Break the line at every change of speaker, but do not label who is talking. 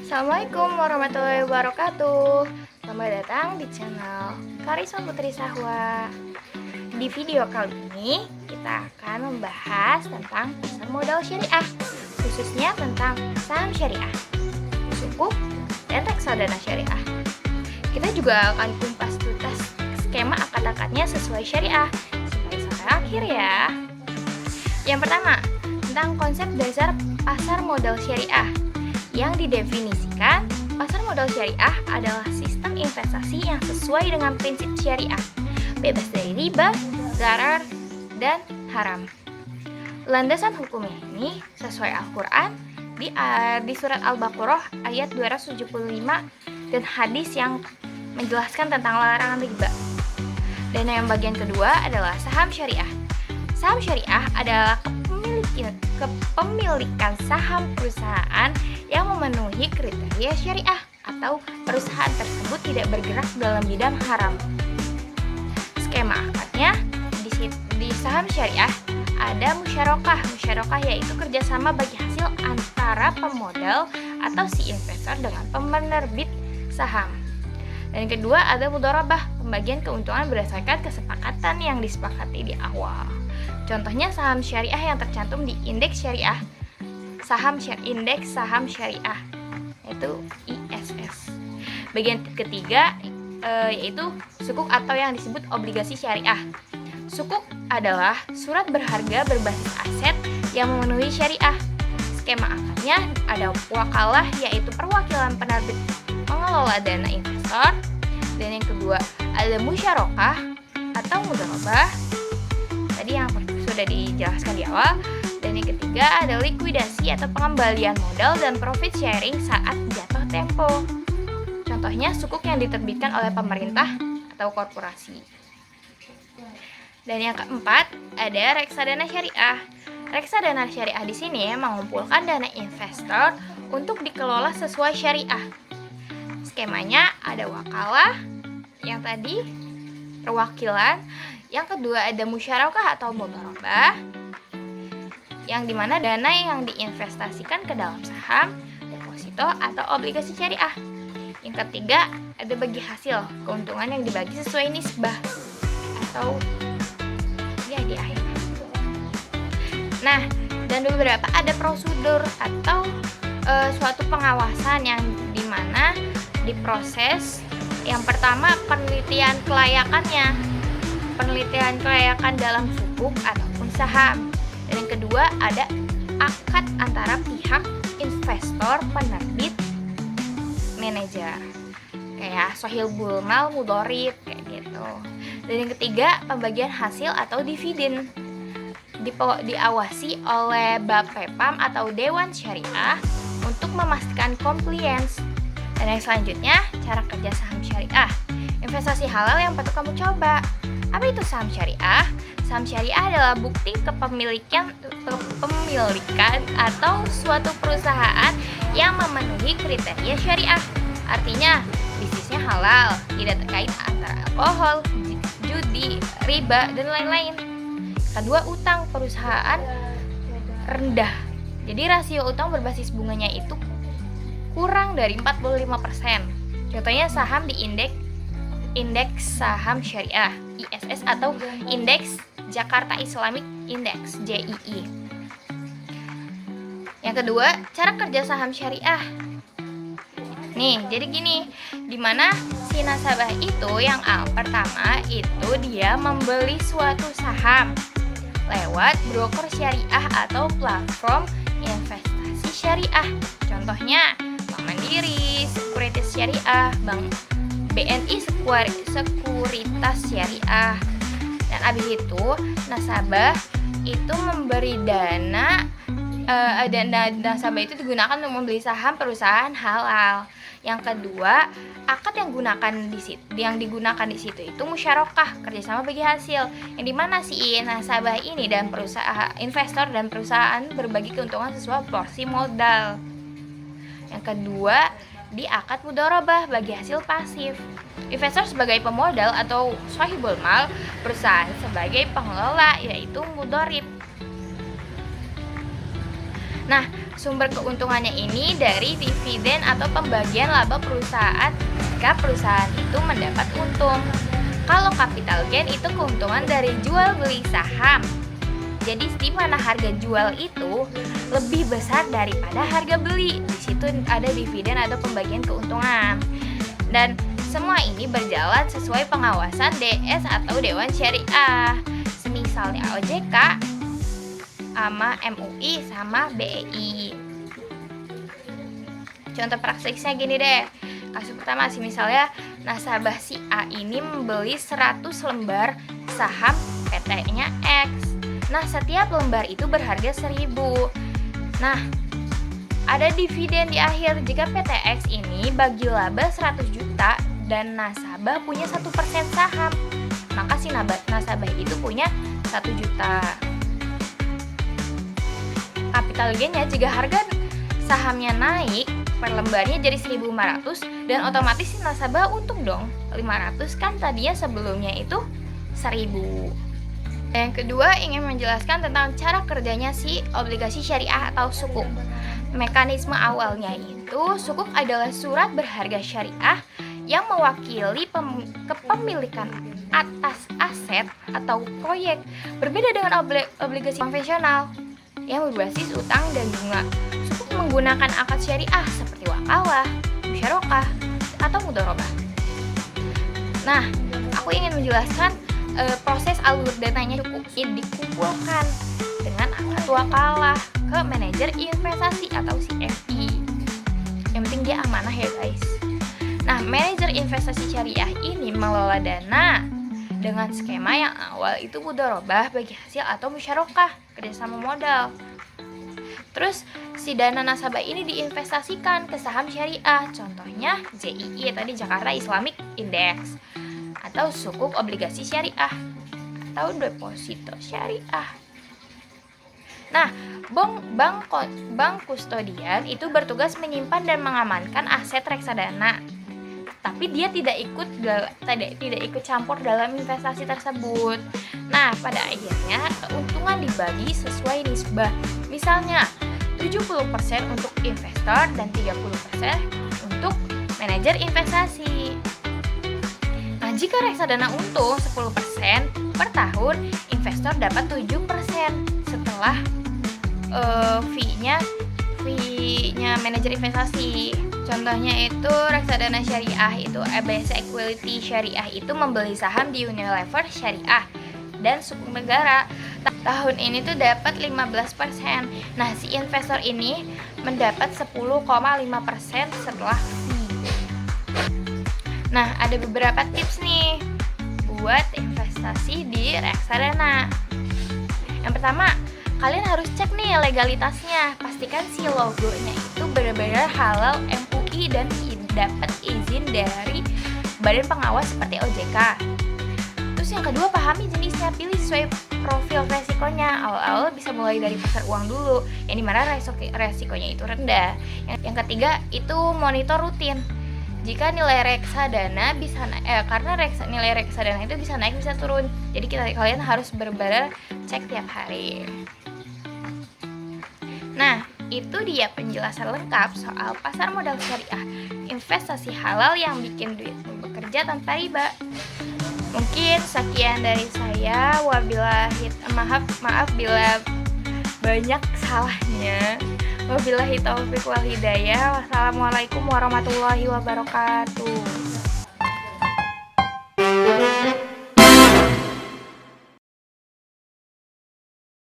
Assalamualaikum warahmatullahi wabarakatuh. Selamat datang di channel Karisma Putri Sahwa. Di video kali ini kita akan membahas tentang pasar modal syariah, khususnya tentang saham syariah, sukuk, dan reksadana syariah. Kita juga akan kumpas tuntas skema akad-akadnya sesuai syariah sampai akhir ya. Yang pertama, tentang konsep dasar pasar modal syariah. Yang didefinisikan, pasar modal syariah adalah sistem investasi yang sesuai dengan prinsip syariah, bebas dari riba, zarar, dan haram. Landasan hukumnya ini sesuai Al-Quran di surat Al-Baqarah ayat 275 dan hadis yang menjelaskan tentang larangan riba. Dan yang bagian kedua adalah saham syariah. Saham syariah adalah kepemilikan saham perusahaan yang memenuhi kriteria syariah atau perusahaan tersebut tidak bergerak dalam bidang haram. Skema akadnya di saham syariah ada musyarakah. Musyarakah yaitu kerjasama bagi hasil antara pemodal atau si investor dengan penerbit saham. Dan yang kedua ada mudharabah, pembagian keuntungan berdasarkan kesepakatan yang disepakati di awal. Contohnya saham syariah yang tercantum di indeks syariah, indeks saham syariah, yaitu ISS. Bagian ketiga yaitu sukuk atau yang disebut obligasi syariah. Sukuk adalah surat berharga berbasis aset yang memenuhi syariah. Skema akadnya ada wakalah, yaitu perwakilan penerbit mengelola dana investor. Dan yang kedua ada musyarakah atau mudharabah, tadi yang sudah dijelaskan di awal. Dan yang ketiga ada likuidasi atau pengembalian modal dan profit sharing saat jatuh tempo. Contohnya sukuk yang diterbitkan oleh pemerintah atau korporasi. Dan yang keempat ada reksadana syariah. Reksadana syariah di sini mengumpulkan dana investor untuk dikelola sesuai syariah. Skemanya ada wakalah, yang tadi perwakilan. Yang kedua ada musyarakah atau mudharabah, yang dimana dana yang diinvestasikan ke dalam saham, deposito, atau obligasi syariah. Yang ketiga ada bagi hasil, keuntungan yang dibagi sesuai nisbah atau ya di akhir. Nah, dan beberapa ada prosedur atau suatu pengawasan yang dimana diproses. Yang pertama penelitian kelayakannya, penelitian kelayakan dalam sukuk ataupun saham. Dan yang kedua ada akad antara pihak investor, penerbit, manajer, kayak sohil bulmal, mudorib, kayak gitu. Dan yang ketiga pembagian hasil atau dividen, diawasi oleh Bapepam atau Dewan Syariah untuk memastikan compliance. Dan yang selanjutnya cara kerja saham syariah, investasi halal yang patut kamu coba. Apa itu saham syariah? Saham syariah adalah bukti kepemilikan atau suatu perusahaan yang memenuhi kriteria syariah. Artinya bisnisnya halal, tidak terkait antara alkohol, judi, riba, dan lain-lain. Kedua, utang perusahaan rendah. Jadi rasio utang berbasis bunganya itu kurang dari 45%. Contohnya saham di indeks saham syariah ISS atau indeks Jakarta Islamic Index JII. Yang kedua, cara kerja saham syariah. Nih, jadi gini, dimana si nasabah itu yang pertama itu dia membeli suatu saham lewat broker syariah atau platform investasi syariah. Contohnya Bank Mandiri, Sekuritas Syariah, Bank BNI Sekuritas Syariah. Dan abis itu nasabah itu memberi dana, nasabah itu digunakan untuk membeli saham perusahaan halal. Yang kedua, akad yang digunakan di situ itu musyarakah, kerjasama bagi hasil, yang dimana si nasabah ini dan perusahaan investor dan perusahaan berbagi keuntungan sesuai porsi modal. Yang kedua, di akad mudharabah bagi hasil pasif. Investor sebagai pemodal atau sahibul mal, perusahaan sebagai pengelola yaitu mudharib. Nah, sumber keuntungannya ini dari dividen atau pembagian laba perusahaan jika perusahaan itu mendapat untung. Kalau capital gain itu keuntungan dari jual beli saham. Jadi di mana harga jual itu lebih besar daripada harga beli. Di situ ada dividen atau pembagian keuntungan. Dan semua ini berjalan sesuai pengawasan DS atau Dewan Syariah. Misalnya OJK sama MUI sama BEI. Contoh praktisnya gini deh. Kasus pertama sih, misalnya nasabah si A ini membeli 100 lembar saham PT-nya X. Nah, setiap lembar itu berharga 1.000. Nah, ada dividen di akhir jika PT X ini bagi laba 100 juta dan nasabah punya 1% saham. Maka si nasabah itu punya 1 juta. Capital gain-nya jika harga sahamnya naik per lembarnya jadi 1.500 dan otomatis si nasabah untung dong 500, kan tadinya sebelumnya itu 1.000. Yang kedua, ingin menjelaskan tentang cara kerjanya si obligasi syariah atau sukuk. Mekanisme awalnya itu, sukuk adalah surat berharga syariah yang mewakili kepemilikan atas aset atau proyek, berbeda dengan obligasi konvensional yang berbasis utang dan bunga. Sukuk menggunakan akad syariah seperti wakalah, musyarakah, atau mudharabah. Nah, aku ingin menjelaskan proses alur dananya dikumpulkan dengan akad wakalah ke manajer investasi atau CFI. Yang penting dia amanah ya guys. Nah, manajer investasi syariah ini mengelola dana dengan skema yang awal itu mudharabah bagi hasil atau musyarakah kerjasama modal. Terus si dana nasabah ini diinvestasikan ke saham syariah, contohnya JII tadi, Jakarta Islamic Index, atau sukuk obligasi syariah atau deposito syariah. Nah, bank kustodian itu bertugas menyimpan dan mengamankan aset reksadana, tapi dia tidak ikut campur dalam investasi tersebut. Nah, pada akhirnya keuntungan dibagi sesuai nisbah. Misalnya 70% untuk investor dan 30% untuk manajer investasi. Nah, jika reksadana untung 10% per tahun, investor dapat 7% setelah fee-nya manajer investasi. Contohnya itu reksadana syariah itu EBC Equity Syariah itu membeli saham di Unilever Syariah dan sukuk negara. Tahun ini tuh dapat 15%. Nah, si investor ini mendapat 10,5% setelah fee. Nah, ada beberapa tips nih buat investasi di reksadana. Yang pertama, kalian harus cek nih legalitasnya. Pastikan si logonya itu benar-benar halal MUI dan dapat izin dari badan pengawas seperti OJK. Terus yang kedua, pahami jenisnya, pilih sesuai profil resikonya. Awal-awal bisa mulai dari pasar uang dulu, yang dimana resikonya itu rendah. Yang ketiga itu monitor rutin. Jika nilai reksadana bisa karena nilai reksadana itu bisa naik bisa turun, jadi kalian harus benar-benar cek tiap hari. Nah, itu dia penjelasan lengkap soal pasar modal syariah, investasi halal yang bikin duit bekerja tanpa riba. Mungkin sekian dari saya. Maaf bila banyak salahnya. Wabillahi taufiq wal hidayah. Wassalamualaikum warahmatullahi wabarakatuh.